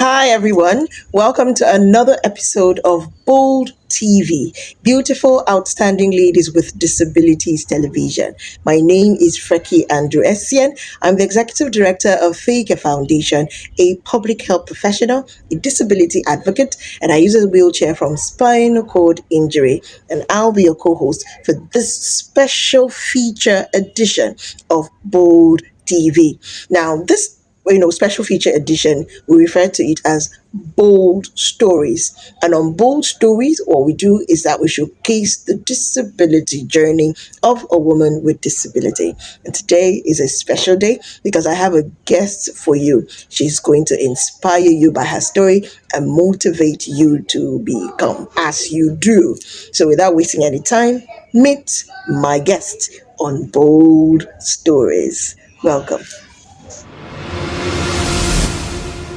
Hi, everyone. Welcome to another episode of Bold TV, Beautiful Outstanding Ladies with Disabilities Television. My name is Freky Andrew-Essien. I'm the Executive Director of Freky Foundation, a public health professional, a disability advocate, and I use a wheelchair from spinal cord injury. And I'll be your co-host for this special feature edition of Bold TV. Now, this special feature edition, we refer to it as Bold Stories. And on Bold Stories, what we do is that we showcase the disability journey of a woman with disability. And today is a special day because I have a guest for you. She's going to inspire you by her story and motivate you to become as you do. So without wasting any time, meet my guest on Bold Stories. Welcome.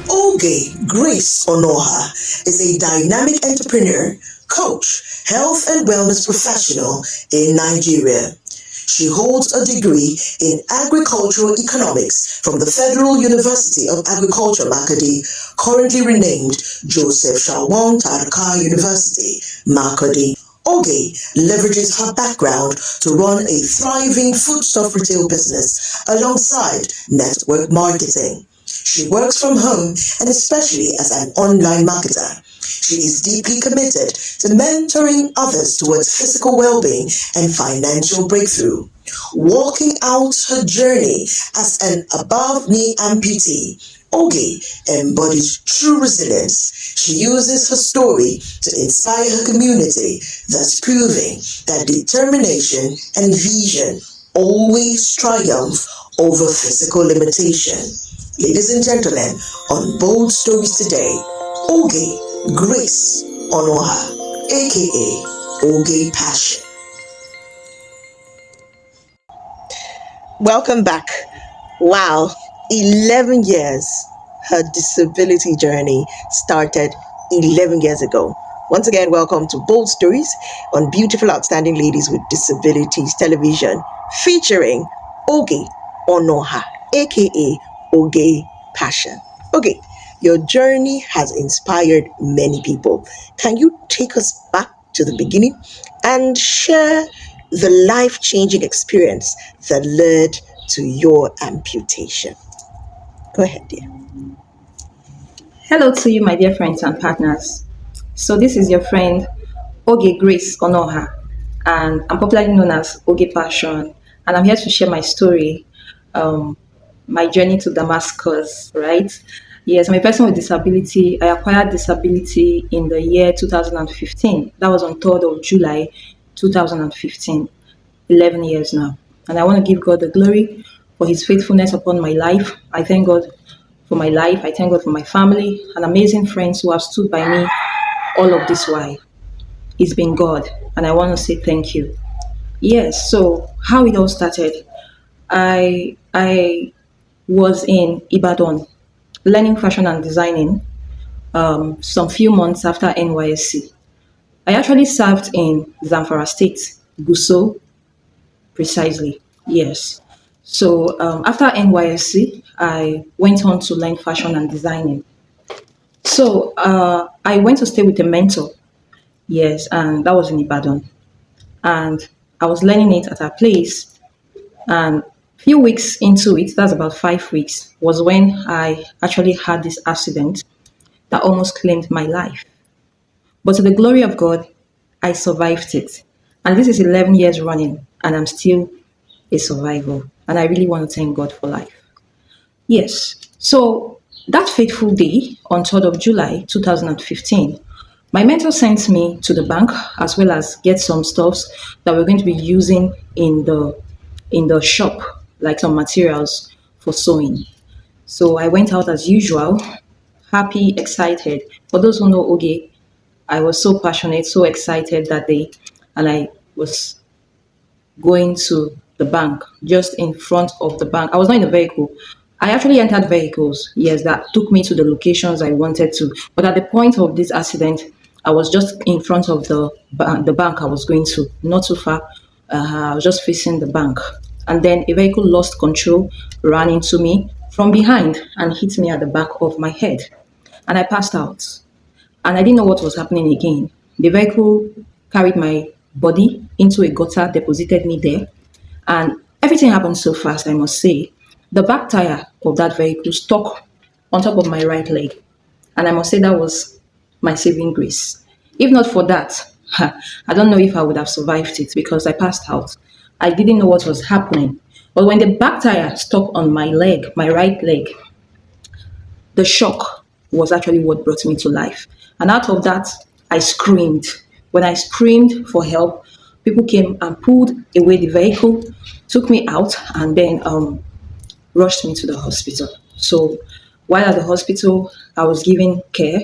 Oge Grace Onuoha is a dynamic entrepreneur, coach, health and wellness professional in Nigeria. She holds a degree in agricultural economics from the Federal University of Agriculture, Makurdi, currently renamed Joseph Shawang Taraka University, Makurdi. Oge leverages her background to run a thriving foodstuff retail business alongside network marketing. She works from home and especially as an online marketer. She is deeply committed to mentoring others towards physical well-being and financial breakthrough. Walking out her journey as an above-knee amputee, Oge embodies true resilience. She uses her story to inspire her community, thus proving that determination and vision always triumph over physical limitation. Ladies and gentlemen, on Bold Stories today, Oge Grace Onuoha, aka Oge Passion. Welcome back. Wow, 11 years. Her disability journey started 11 years ago. Once again, welcome to Bold Stories on Beautiful Outstanding Ladies with Disabilities Television, featuring Oge Onuoha, aka Oge Passion. Okay, your journey has inspired many people. Can you take us back to the beginning and share the life-changing experience that led to your amputation? Go ahead, dear. Hello to you, my dear friends and partners. So this is your friend Oge Grace Onuoha, and I'm popularly known as Oge Passion, and I'm here to share my story, my journey to Damascus, right? Yes, I'm a person with disability. I acquired disability in the year 2015. That was on 3rd of July 2015, 11 years now. And I want to give God the glory for his faithfulness upon my life. I thank God for my life. I thank God for my family and amazing friends who have stood by me all of this while. It's been God, and I want to say thank you. Yes, so how it all started. I was in Ibadan learning fashion and designing some few months after NYSC. I actually served in Zamfara State, Gusau, precisely. Yes. So after NYSC, I went on to learn fashion and designing. So I went to stay with a mentor. Yes, and that was in Ibadan. And I was learning it at her place. And few weeks into it, that's about 5 weeks, was when I actually had this accident that almost claimed my life. But to the glory of God, I survived it. And this is 11 years running, and I'm still a survivor. And I really want to thank God for life. Yes. So that fateful day on 3rd of July 2015, my mentor sent me to the bank as well as get some stuffs that we're going to be using in the shop, like some materials for sewing. So I went out as usual, happy, excited. For those who know Oge, I was so passionate, so excited that day, and I was going to the bank, just in front of the bank. I was not in a vehicle. I actually entered vehicles, yes, that took me to the locations I wanted to. But at the point of this accident, I was just in front of the bank I was going to, not too far. I was just facing the bank. And then a vehicle lost control, ran into me from behind and hit me at the back of my head. and I passed out. And I didn't know what was happening again. The vehicle carried my body into a gutter, deposited me there, and everything happened so fast, I must say. The back tire of that vehicle stuck on top of my right leg. And I must say that was my saving grace. If not for that, I don't know if I would have survived it because I passed out. I didn't know what was happening. But when the back tire stuck on my leg, my right leg, the shock was actually what brought me to life. And out of that, I screamed. When I screamed for help, people came and pulled away the vehicle, took me out, and then rushed me to the hospital. So while at the hospital, I was given care.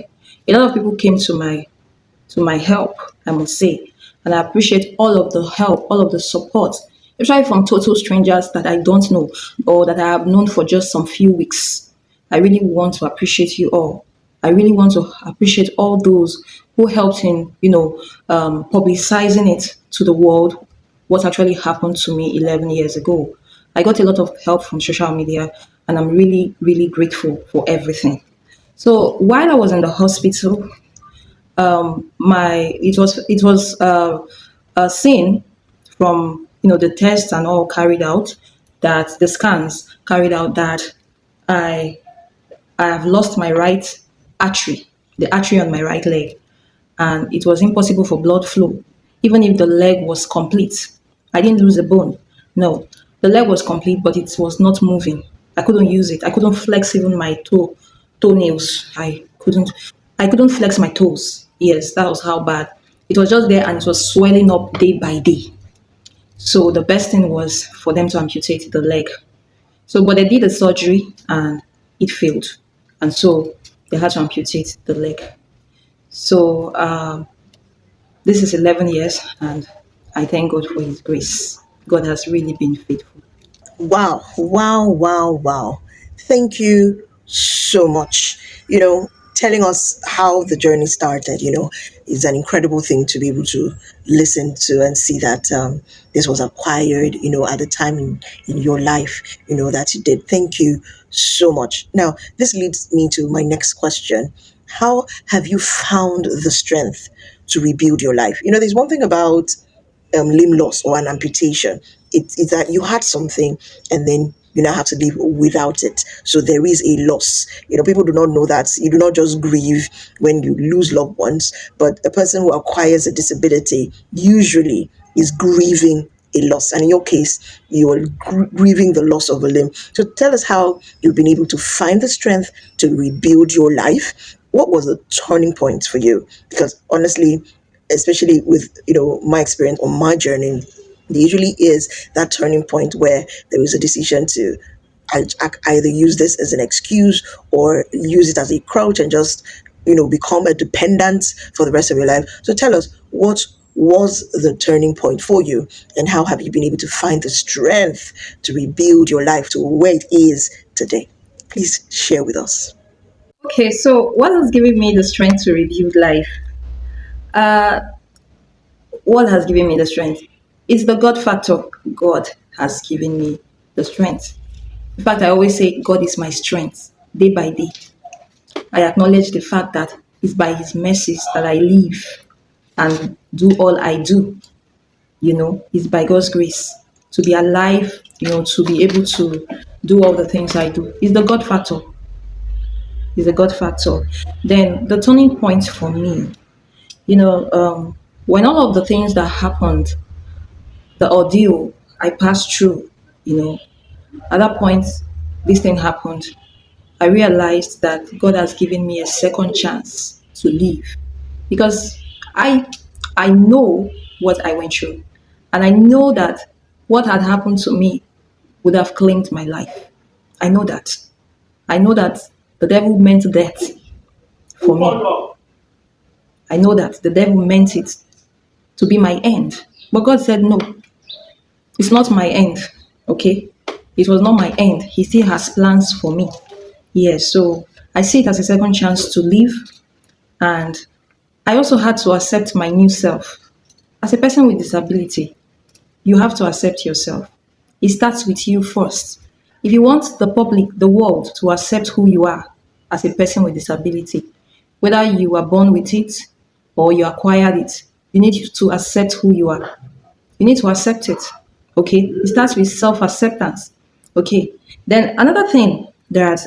A lot of people came to my help, I must say. And I appreciate all of the help, all of the support, especially from total strangers that I don't know or that I have known for just some few weeks. I really want to appreciate you all. I really want to appreciate all those who helped in, publicizing it to the world, what actually happened to me 11 years ago. I got a lot of help from social media, and I'm really, really grateful for everything. So while I was in the hospital, my it was a scene from the tests and all carried out, that the scans carried out, that I I have lost my right artery, the artery on my right leg, and it was impossible for blood flow, even if the leg was complete. I didn't lose a bone. No, the leg was complete, but it was not moving. I couldn't use it. I couldn't flex even my toenails. I couldn't flex my toes. Yes, that was how bad. It was just there and it was swelling up day by day. So the best thing was for them to amputate the leg. So, but they did the surgery and it failed. And so they had to amputate the leg. So this is 11 years, and I thank God for His grace. God has really been faithful. Wow, wow, wow, wow. Thank you so much. Telling us how the journey started, is an incredible thing to be able to listen to and see that this was acquired, at the time in your life, that you did. Thank you so much. Now, this leads me to my next question. How have you found the strength to rebuild your life? There's one thing about limb loss or an amputation. It's that you had something and then you now have to live without it. So there is a loss. People do not know that you do not just grieve when you lose loved ones, but a person who acquires a disability usually is grieving a loss. And in your case, you are grieving the loss of a limb. So tell us how you've been able to find the strength to rebuild your life. What was the turning point for you? Because honestly, especially with my experience on my journey, there usually is that turning point where there is a decision to either use this as an excuse or use it as a crouch and just become a dependent for the rest of your life. So tell us, what was the turning point for you, and how have you been able to find the strength to rebuild your life to where it is today? Please share with us. Okay, so what has given me the strength to rebuild life? Uh, what has given me the strength? It's the God factor. God has given me the strength. In fact, I always say God is my strength day by day. I acknowledge the fact that it's by His mercies that I live and do all I do. It's by God's grace to be alive, to be able to do all the things I do. It's the God factor. It's the God factor. Then the turning point for me, when all of the things that happened, the ordeal I passed through, you know, at that point, this thing happened. I realized that God has given me a second chance to live because I I know what I went through, and I know that what had happened to me would have claimed my life. I know that. I know that the devil meant death for me. I know that the devil meant it to be my end. But God said, no, it's not my end. Okay? It was not my end. He still has plans for me. Yes, so I see it as a second chance to live. And I also had to accept my new self. As a person with disability, you have to accept yourself. It starts with you first. If you want the public, the world to accept who you are, as a person with disability. Whether you are born with it or you acquired it, you need to accept who you are. You need to accept it. Okay. It starts with self acceptance. Okay. Then another thing that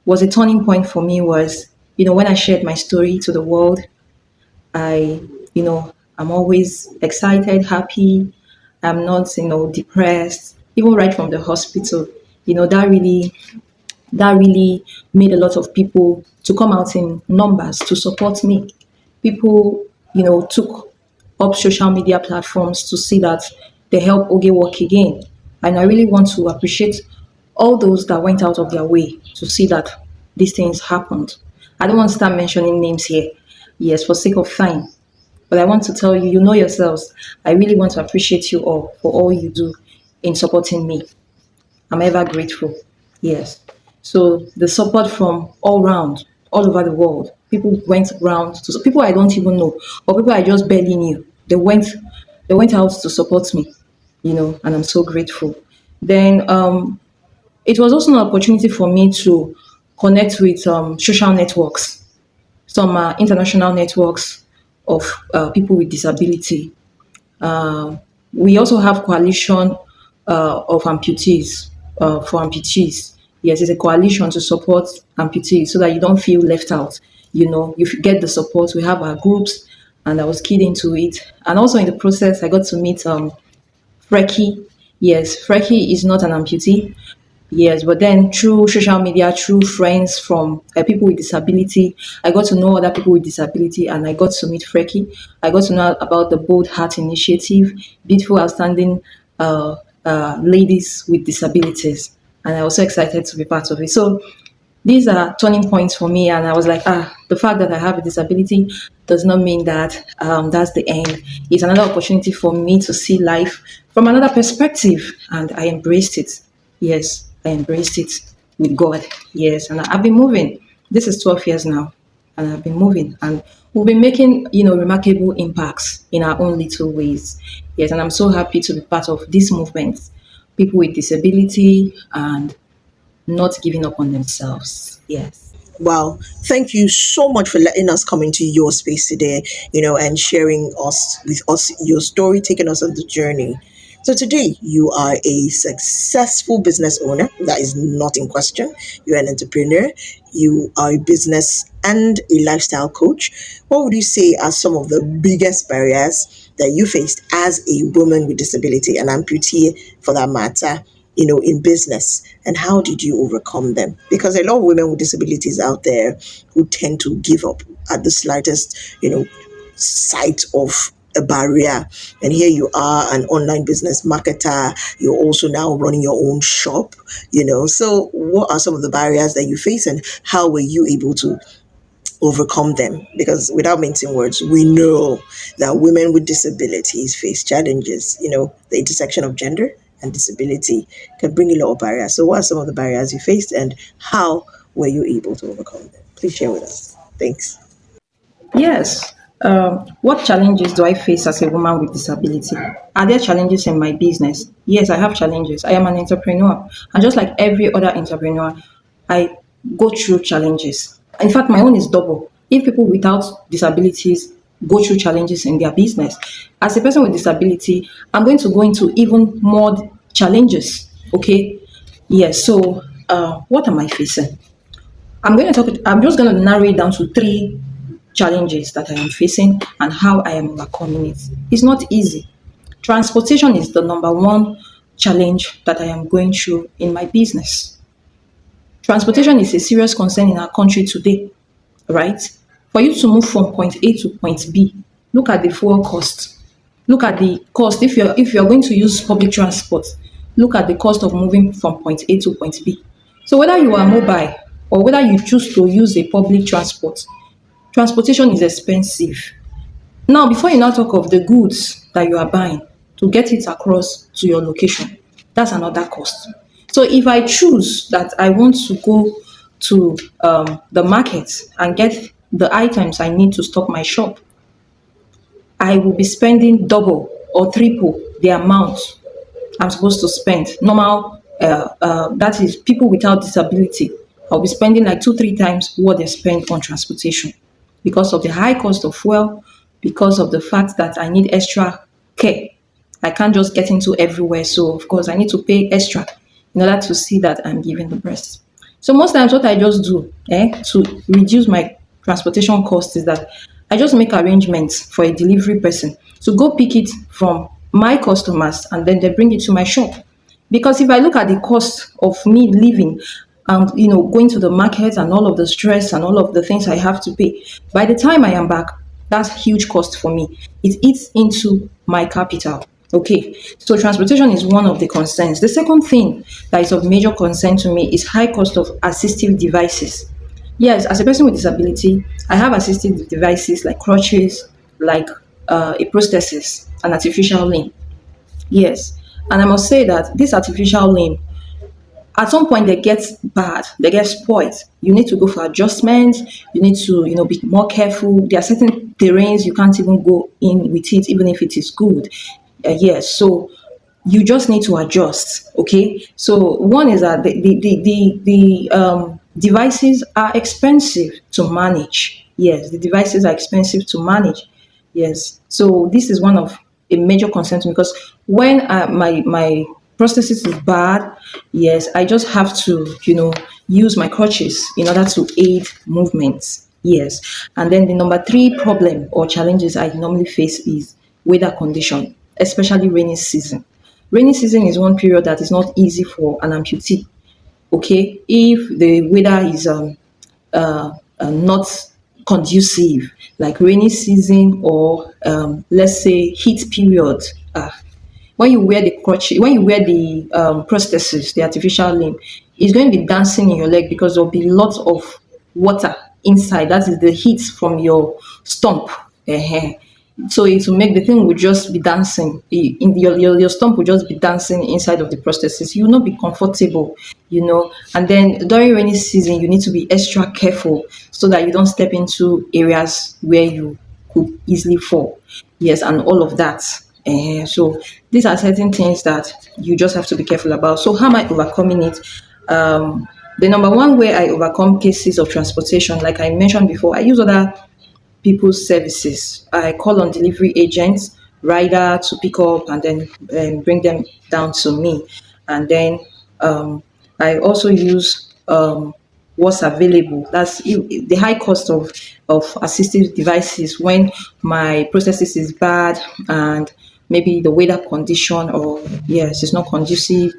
was a turning point for me was, when I shared my story to the world, I, I'm always excited, happy. I'm not, depressed. Even right from the hospital, that really made a lot of people to come out in numbers to support me. People, took up social media platforms to see that they help Oge work again. And I really want to appreciate all those that went out of their way to see that these things happened. I don't want to start mentioning names here, yes, for sake of time. But I want to tell you, you know yourselves, I really want to appreciate you all for all you do in supporting me. I'm ever grateful. Yes. So the support from all round, all over the world. People went round to people I don't even know, or people I just barely knew. They went out to support me, and I'm so grateful. Then it was also an opportunity for me to connect with social networks, some international networks of people with disability. We also have coalition of amputees for amputees. Yes, it's a coalition to support amputees so that you don't feel left out. You get the support. We have our groups, and I was keyed into it. And also in the process, I got to meet Freky. Yes, Freky is not an amputee. Yes, but then through social media, through friends from people with disability, I got to know other people with disability, and I got to meet Freky. I got to know about the Bold Heart Initiative, beautiful, outstanding ladies with disabilities, and I was so excited to be part of it. So these are turning points for me, and I was like, the fact that I have a disability does not mean that that's the end. It's another opportunity for me to see life from another perspective, and I embraced it. Yes, I embraced it with God. Yes, and I've been moving. This is 12 years now, and I've been moving, and we've been making remarkable impacts in our own little ways. Yes, and I'm so happy to be part of this movement. People with disability and not giving up on themselves. Yes. Wow. Thank you so much for letting us come into your space today, and sharing us with us your story, taking us on the journey. So today you are a successful business owner. That is not in question. You're an entrepreneur. You are a business and a lifestyle coach. What would you say are some of the biggest barriers that you faced as a woman with disability, an amputee for that matter, in business, and how did you overcome them? Because a lot of women with disabilities out there who tend to give up at the slightest, sight of a barrier. And here you are, an online business marketer. You're also now running your own shop, So what are some of the barriers that you face, and how were you able to overcome them? Because without mincing words, we know that women with disabilities face challenges. The intersection of gender and disability can bring a lot of barriers. So what are some of the barriers you faced, and how were you able to overcome them? Please share with us. Thanks. Yes. What challenges do I face as a woman with disability? Are there challenges in my business? Yes, I have challenges. I am an entrepreneur. And just like every other entrepreneur, I go through challenges. In fact, my own is double. If people without disabilities go through challenges in their business, as a person with disability, I'm going to go into even more challenges. Okay? Yes. So, what am I facing? I'm just going to narrow it down to three challenges that I am facing and how I am overcoming it. It's not easy. Transportation is the number one challenge that I am going through in my business. Transportation is a serious concern in our country today, right? For you to move from point A to point B, look at the fuel cost. Look at the cost. If you're going to use public transport, look at the cost of moving from point A to point B. So whether you are mobile or whether you choose to use a public transport, transportation is expensive. Now, before you now talk of the goods that you are buying to get it across to your location, that's another cost. So if I choose that I want to go to the market and get the items I need to stock my shop, I will be spending double or triple the amount I'm supposed to spend. Normal, that is people without disability I'll be spending like two, three times what they spend on transportation because of the high cost of fuel, because of the fact that I need extra care. I can't just get into everywhere. So, of course, I need to pay extra in order to see that I'm giving the breast. So, most times, what I just do to reduce my transportation cost is that I just make arrangements for a delivery person to go pick it from my customers and then they bring it to my shop. Because if I look at the cost of me living and going to the market and all of the stress and all of the things I have to pay, by the time I am back, that's huge cost for me. It eats into my capital. Okay, so transportation is one of the concerns. The second thing that is of major concern to me is high cost of assistive devices. Yes, as a person with disability, I have assistive devices like crutches, like a prosthesis, an artificial limb. Yes. And I must say that this artificial limb, at some point they get bad, they get spoiled. You need to go for adjustments, you need to, be more careful. There are certain terrains you can't even go in with it, even if it is good. Yes, so you just need to adjust. Okay. So one is that the devices are expensive to manage. Yes, the devices are expensive to manage. Yes. So this is one of a major concern to me because when my prosthesis is bad, yes, I just have to, use my crutches in order to aid movements. Yes. And then the number three problem or challenges I normally face is weather condition, especially rainy season. Rainy season is one period that is not easy for an amputee. Okay, if the weather is not conducive, like rainy season or let's say heat period. When you wear the crutch, when you wear the prosthesis, the artificial limb, it's going to be dancing in your leg because there'll be lots of water inside. That is the heat from your stump. uh So it will make the thing will just be dancing. In your stump will just be dancing inside of the prosthesis. You will not be comfortable, And then during rainy season, you need to be extra careful so that you don't step into areas where you could easily fall. Yes, and all of that. So these are certain things that you just have to be careful about. So how am I overcoming it? The number one way I overcome cases of transportation, like I mentioned before, I use other people's services. I call on delivery agents, rider to pick up and then bring them down to me. And then um, I also use what's available. That's the high cost of assistive devices when my processes is bad and maybe the weather condition or yes, it's not conducive.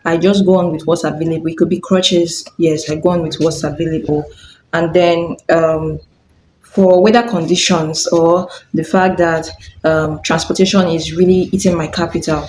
I just go on with what's available. It could be crutches. Yes, I go on with what's available. And then for weather conditions or the fact that transportation is really eating my capital,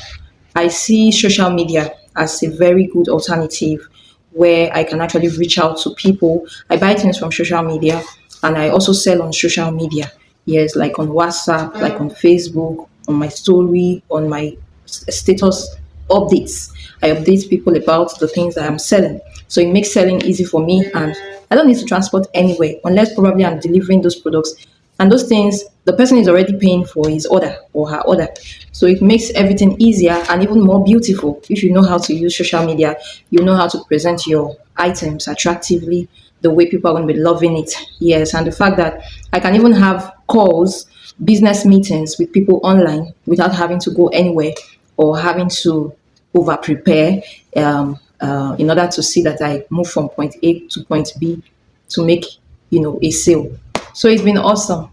I see social media as a very good alternative where I can actually reach out to people. I buy things from social media and I also sell on social media. Yes, like on WhatsApp, like on Facebook, on my story, on my status updates. I update people about the things that I'm selling. So it makes selling easy for me and I don't need to transport anywhere unless probably I'm delivering those products. And those things, the person is already paying for his order or her order. So it makes everything easier and even more beautiful. If you know how to use social media, you know how to present your items attractively, the way people are going to be loving it. Yes. And the fact that I can even have calls, business meetings with people online without having to go anywhere or having to over prepare in order to see that I move from point A to point B to make a sale. So it's been awesome.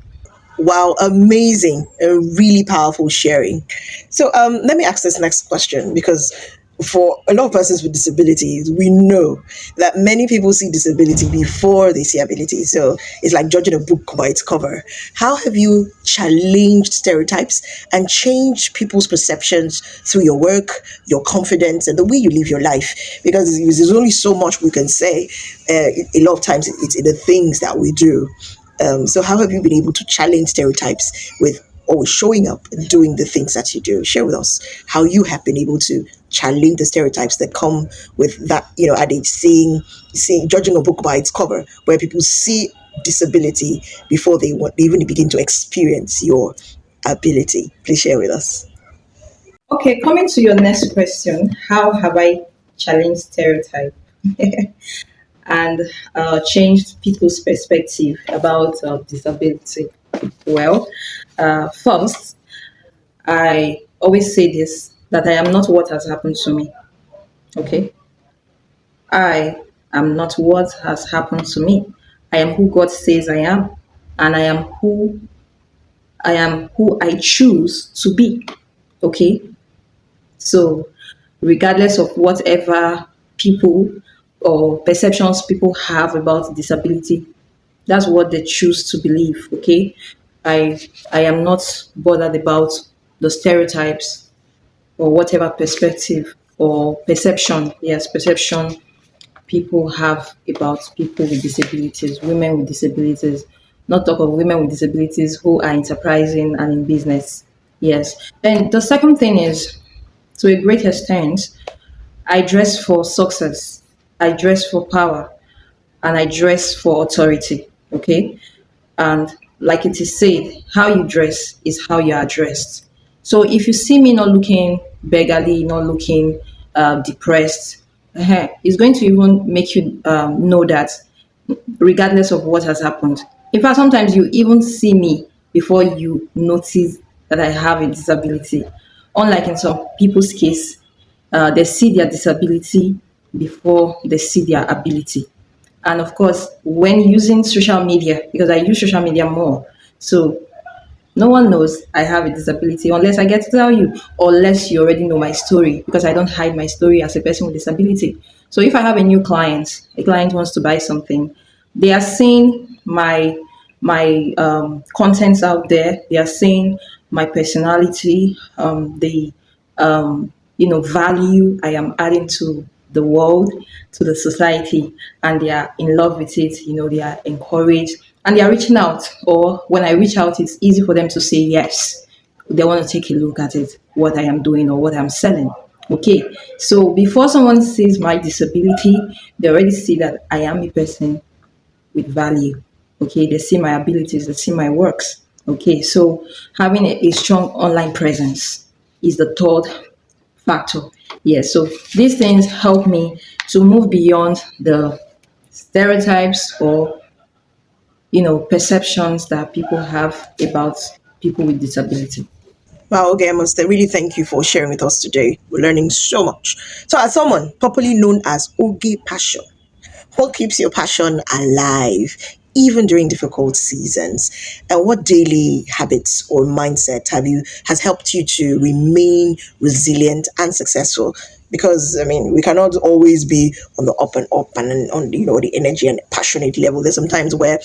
Wow, amazing. A really powerful sharing. So let me ask this next question because for a lot of persons with disabilities, we know that many people see disability before they see ability. So it's like judging a book by its cover. How have you challenged stereotypes and changed people's perceptions through your work, your confidence, and the way you live your life? Because there's only so much we can say. A lot of times it's in the things that we do. So how have you been able to challenge stereotypes with always showing up and doing the things that you do? Share with us how you have been able to challenge the stereotypes that come with that, adage seeing judging a book by its cover, where people see disability before they even begin to experience your ability. Please share with us. Okay, coming to your next question, how have I challenged stereotype? and changed people's perspective about disability. Well, first, I always say this, that I am not what has happened to me. Okay, I am not what has happened to me. I am who God says I am, and I am who I choose to be. Okay, so regardless of whatever people or perceptions people have about disability, that's what they choose to believe. Okay, I I am not bothered about the stereotypes or whatever perspective or perception. Yes, perception people have about people with disabilities, women with disabilities, not talk of women with disabilities who are enterprising and in business. Yes. Then the second thing is, to a great extent, I dress for success, I dress for power, and I dress for authority. Okay. And like it is said, how you dress is how you are dressed. So if you see me not looking beggarly, not looking depressed, it's going to even make you know that regardless of what has happened. In fact, sometimes you even see me before you notice that I have a disability. Unlike in some people's case, they see their disability before they see their ability. And of course, when using social media, because I use social media more, so no one knows I have a disability unless I get to tell you, or unless you already know my story, because I don't hide my story as a person with disability. So if I have a client wants to buy something, they are seeing my contents out there. They are seeing my personality, the value I am adding to the world, to the society, and they are in love with it. They are encouraged and they are reaching out. Or when I reach out, it's easy for them to say yes. They want to take a look at it, what I am doing or what I'm selling. Okay, so before someone sees my disability, they already see that I am a person with value. Okay, they see my abilities, they see my works. Okay, so having a strong online presence is the third factor. Yes, so these things help me to move beyond the stereotypes or perceptions that people have about people with disability. Wow, okay, I must really thank you for sharing with us today. We're learning so much. So, as someone popularly known as Oge Passion, what keeps your passion alive even during difficult seasons? And what daily habits or mindset have you has helped you to remain resilient and successful? Because I mean, we cannot always be on the up and up and on the energy and passionate level. There's sometimes where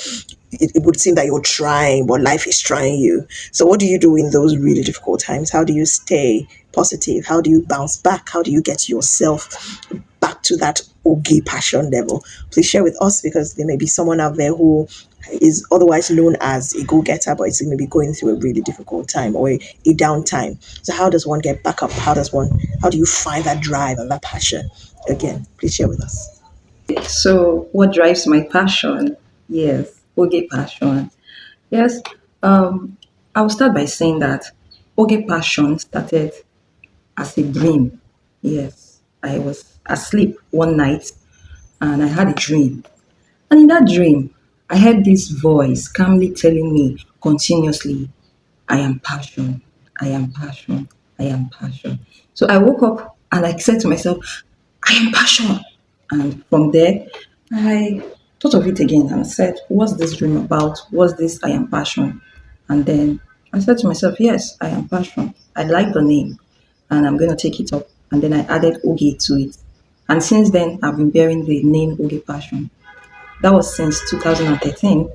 it would seem that you're trying, but life is trying you. So, what do you do in those really difficult times? How do you stay positive? How do you bounce back? How do you get yourself back to that Oge passion level? Please share with us, because there may be someone out there who is otherwise known as a go-getter, but is maybe going through a really difficult time or a down time. So how does one get back up? How do you find that drive and that passion again? Please share with us. So, what drives my passion? Yes, Oge Passion. Yes, I will start by saying that Oge Passion started as a dream. Yes, I was asleep one night and I had a dream. And in that dream, I heard this voice calmly telling me continuously, I am passion, I am passion, I am passion. So I woke up and I said to myself, I am passion. And from there, I thought of it again and said, what's this dream about? What's this I am passion? And then I said to myself, yes, I am passion. I like the name and I'm going to take it up. And then I added Oge to it. And since then, I've been bearing the name Oge Passion. That was since 2013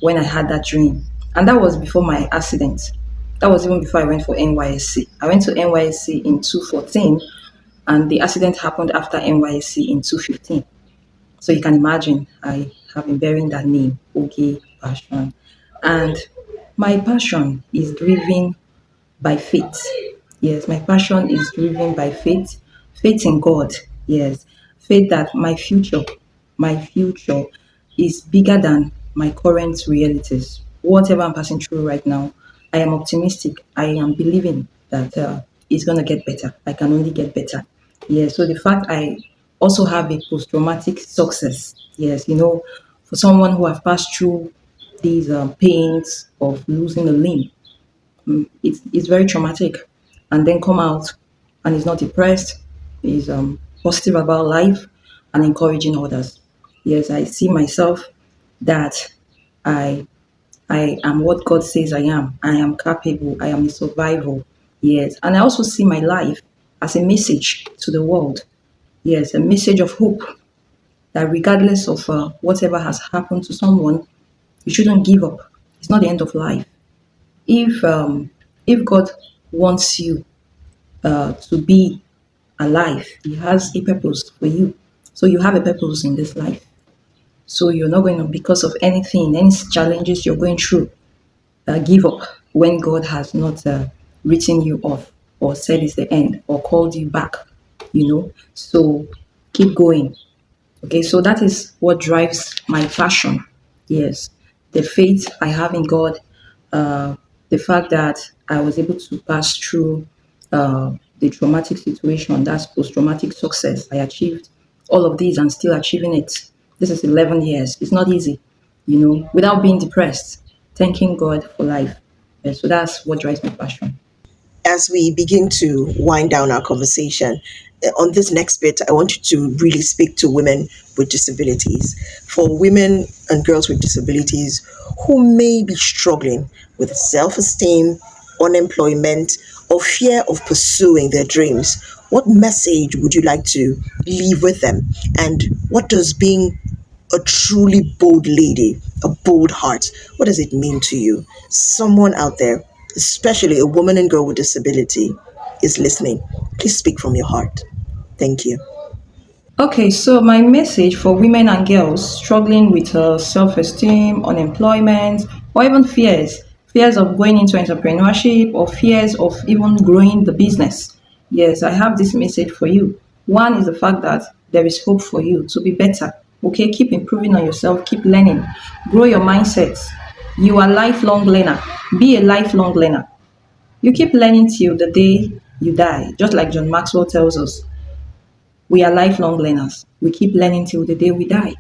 when I had that dream. And that was before my accident. That was even before I went for NYSC. I went to NYSC in 2014 and the accident happened after NYSC in 2015. So you can imagine I have been bearing that name, Oge Passion. And my passion is driven by faith. Yes, my passion is driven by faith, faith in God. Yes, faith that my future is bigger than my current realities. Whatever I'm passing through right now, I am optimistic. I am believing that it's gonna get better. I can only get better. Yeah. So the fact I also have a post-traumatic success. Yes, for someone who have passed through these pains of losing a limb, it's very traumatic, and then come out and is not depressed, is positive about life and encouraging others. Yes, I see myself that I I am what God says I am. I am capable. I am a survival. Yes. And I also see my life as a message to the world. Yes, a message of hope that regardless of whatever has happened to someone, you shouldn't give up. It's not the end of life. If God wants you to be alive, He has a purpose for you. So you have a purpose in this life. So you're not going to, because of anything, any challenges you're going through, give up when God has not written you off or said it's the end or called you back, So keep going. Okay, so that is what drives my passion. Yes, the faith I have in God, uh, the fact that I was able to pass through the traumatic situation, that's post traumatic success. I achieved all of these and still achieving it. This is 11 years. It's not easy, without being depressed, thanking God for life. So that's what drives my passion. As we begin to wind down our conversation, on this next bit, I want you to really speak to women with disabilities. For women and girls with disabilities who may be struggling with self esteem, unemployment, or fear of pursuing their dreams, what message would you like to leave with them? And what does being a truly bold lady, a bold heart, what does it mean to you? Someone out there, especially a woman and girl with disability, is listening. Please speak from your heart. Thank you. Okay, so my message for women and girls struggling with self esteem, unemployment, or even fears of going into entrepreneurship or fears of even growing the business. Yes, I have this message for you. One is the fact that there is hope for you to be better. Okay, keep improving on yourself, keep learning, grow your mindset. You are a lifelong learner. Be a lifelong learner. You keep learning till the day you die, just like John Maxwell tells us. We are lifelong learners. We keep learning till the day we die.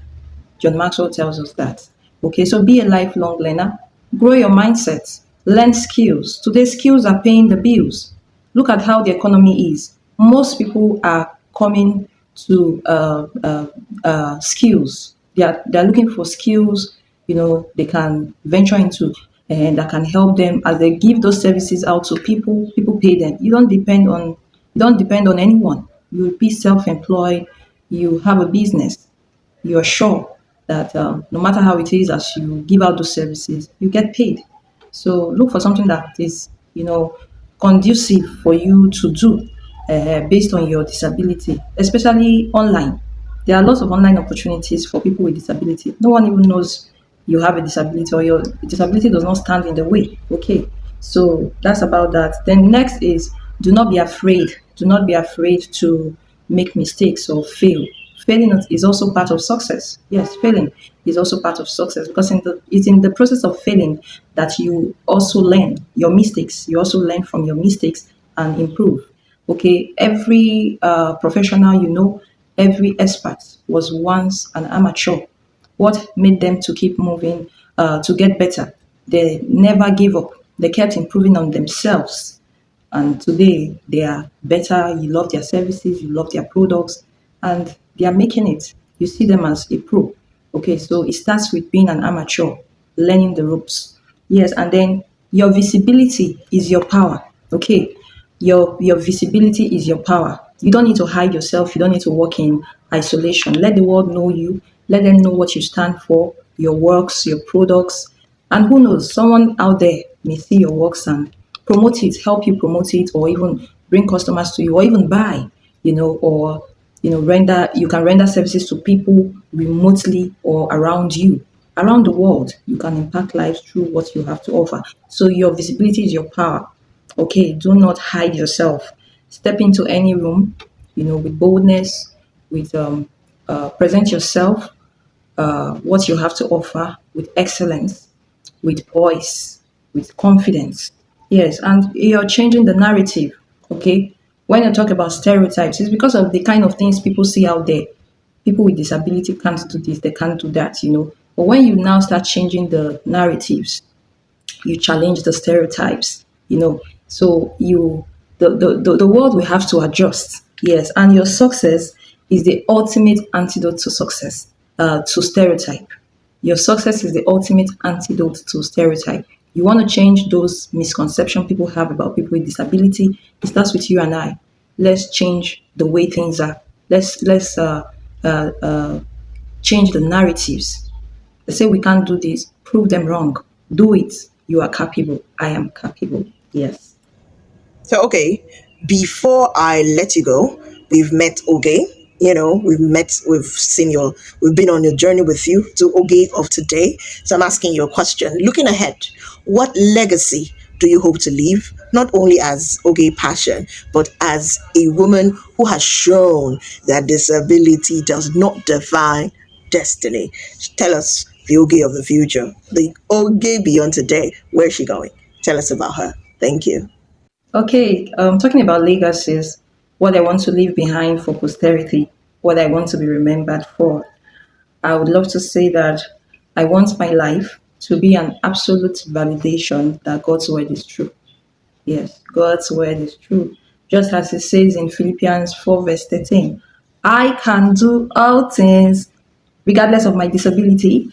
John Maxwell tells us that. Okay, so be a lifelong learner. Grow your mindset. Learn skills. Today, skills are paying the bills. Look at how the economy is. Most people are coming to skills. They're looking for skills, they can venture into and that can help them as they give those services out to people. People pay them. You don't depend on anyone. You be self-employed. You have a business. You're sure that no matter how it is, as you give out those services, you get paid. So look for something that is, conducive for you to do based on your disability, especially online. There are lots of online opportunities for people with disability. No one even knows you have a disability or your disability does not stand in the way. Okay, so that's about that. Then next is do not be afraid. Do not be afraid to make mistakes or fail. Failing is also part of success. Yes, failing is also part of success because it's in the process of failing that you also learn your mistakes. You also learn from your mistakes and improve. Okay, every professional every expert was once an amateur. What made them to keep moving, to get better? They never gave up. They kept improving on themselves. And today they are better. You love their services, you love their products, and they are making it. You see them as a pro. Okay, so it starts with being an amateur, learning the ropes. Yes, and then your visibility is your power. Okay, your visibility is your power. You don't need to hide yourself. You don't need to work in isolation. Let the world know you. Let them know what you stand for, your works, your products, and who knows, someone out there may see your works and promote it, help you promote it, or even bring customers to you, or even buy, or render. You can render services to people remotely or around you, around the world. You can impact lives through what you have to offer. So your visibility is your power. Okay, do not hide yourself. Step into any room, with boldness, with present yourself, what you have to offer with excellence, with voice, with confidence. Yes, and you're changing the narrative. Okay, When you talk about stereotypes, it's because of the kind of things people see out there. People with disability can't do this, they can't do that. But when you now start changing the narratives, you challenge the stereotypes. So the world will have to adjust. Yes, and your success is the ultimate antidote to success, to stereotype. Your success is the ultimate antidote to stereotype. You want to change those misconceptions people have about people with disability. It starts with you and I. Let's change the way things are. Let's change the narratives. They say we can't do this. Prove them wrong. Do it. You are capable. I am capable. Yes. So, okay, before I let you go, we've met Oge. We've been on your journey with you to Oge of today. So I'm asking you a question. Looking ahead, what legacy do you hope to leave, not only as Oge Passion, but as a woman who has shown that disability does not define destiny? Tell us the Oge of the future, the Oge beyond today. Where's she going? Tell us about her. Thank you. Okay. Talking about legacies, what I want to leave behind for posterity, what I want to be remembered for. I would love to say that I want my life to be an absolute validation that God's word is true. Yes, God's word is true. Just as it says in Philippians 4, verse 13, I can do all things regardless of my disability.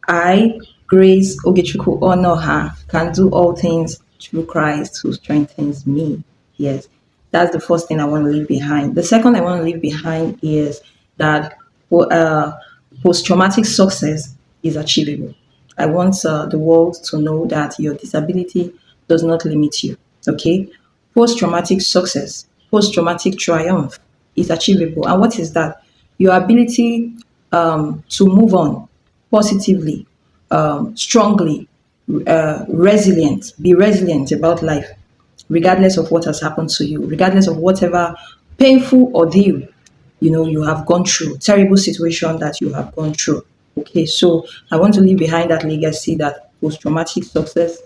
I, Grace Oge Onuoha, can do all things through Christ who strengthens me. Yes, that's the first thing I want to leave behind. The second I want to leave behind is that post traumatic success is achievable. I want the world to know that your disability does not limit you. Okay? Post traumatic success, post traumatic triumph is achievable. And what is that? Your ability to move on positively, strongly, be resilient about life, regardless of what has happened to you, regardless of whatever painful ordeal you have gone through, terrible situation that you have gone through. Okay, so I want to leave behind that legacy that post traumatic success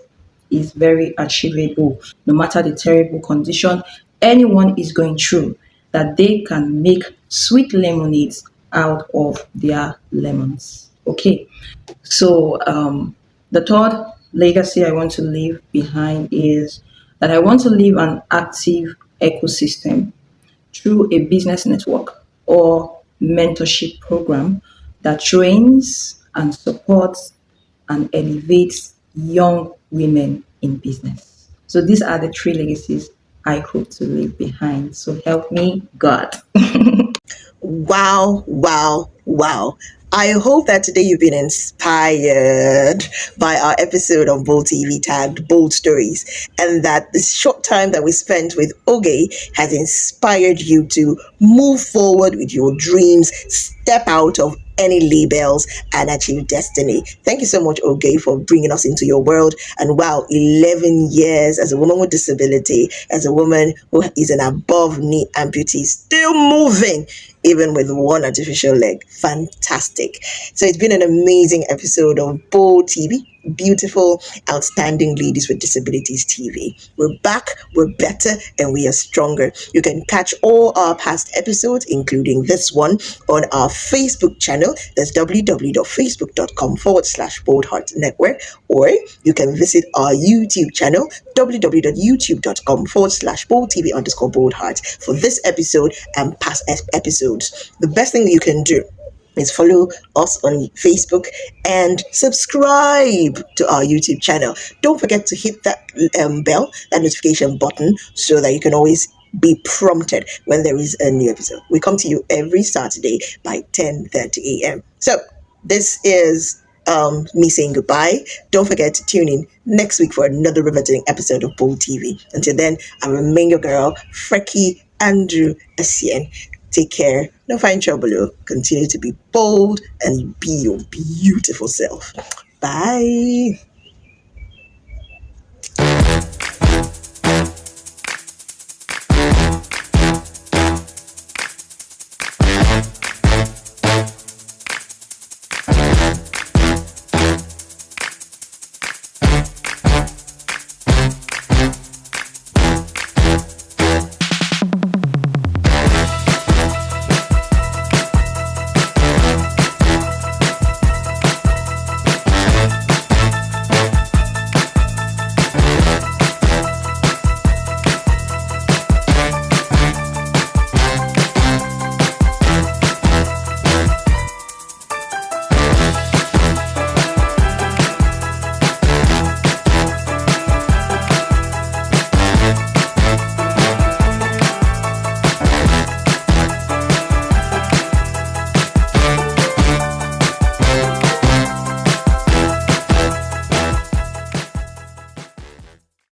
is very achievable, no matter the terrible condition anyone is going through, that they can make sweet lemonades out of their lemons. Okay, so the third legacy I want to leave behind is that I want to leave an active ecosystem through a business network or mentorship program that trains and supports and elevates young women in business. So these are the three legacies I hope to leave behind. So help me, God. Wow, wow, wow. I hope that today you've been inspired by our episode on Bold TV tagged Bold Stories, and that this short time that we spent with Oge has inspired you to move forward with your dreams, step out of any labels, and achieve destiny. Thank you so much, Oge, for bringing us into your world. And wow, 11 years as a woman with disability, as a woman who is an above knee amputee, still moving even with one artificial leg. Fantastic. So it's been an amazing episode of Bold TV. Beautiful, outstanding ladies with disabilities TV. We're back, we're better, and we are stronger. You can catch all our past episodes, including this one, on our Facebook channel. That's www.facebook.com/Bold Heart Network, or you can visit our YouTube channel, www.youtube.com/Bold TV _Bold Heart, for this episode and past episodes. The best thing you can do is follow us on Facebook and subscribe to our YouTube channel. Don't forget to hit that bell, that notification button, so that you can always be prompted when there is a new episode. We come to you every Saturday by 10:30 a.m. So this is me saying goodbye. Don't forget to tune in next week for another riveting episode of Bold TV. Until then, I remain your girl, Freky Andrew-Essien. Take care. Don't find trouble. Continue to be bold and be your beautiful self. Bye.